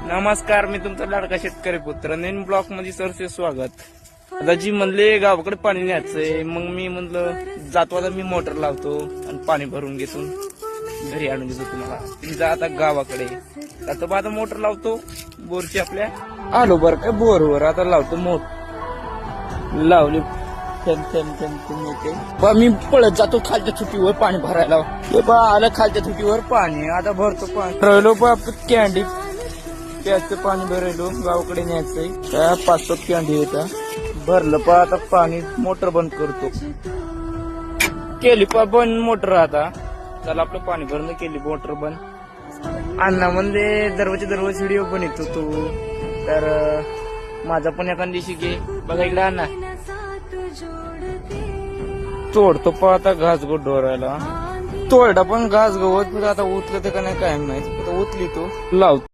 नमस्कार, मी तुमचा लाडका शेतकरी पुत्र नवीन ब्लॉक मध्ये सरसे स्वागत. आता जी म्हणले गावाकडे पाणी न्यायचंय, मग मी म्हणलं जातो आता मी मोटर लावतो आणि पाणी भरून घेतो घरी आणून देतो तुम्हाला. जा आता गावाकडे जातो बा, आता मोटर लावतो बोरची आपल्या. आलो बर काय बोरवर आता लावतो लावली बा. मी पळत जातो खालच्या चुकीवर पाणी भरायला. बा आलं खालच्या चुकीवर पाणी, आता भरतो पाणी. राहिलो बा कॅन्डी प्याजचं पाणी भरायलो, गावाकडे न्यायचंय. त्या 5-7 कॅन्डी येतात. भरलं पा आता पाणी, मोटर बंद करतो. केली पा बंद मोटर. आता चला आपलं पाणी भरणं केली मोटर बंद. अण्णा म्हणजे दररोज व्हिडिओ बनवतो तू, तर माझा पण एखाद दिवशी घे बघा इकडे. अण्णा तोडतो पा आता घास गोट डोरायला. तोडा पण घास गवत आता उतलं तर का नाही काय माहिती, उतली तो लावतो.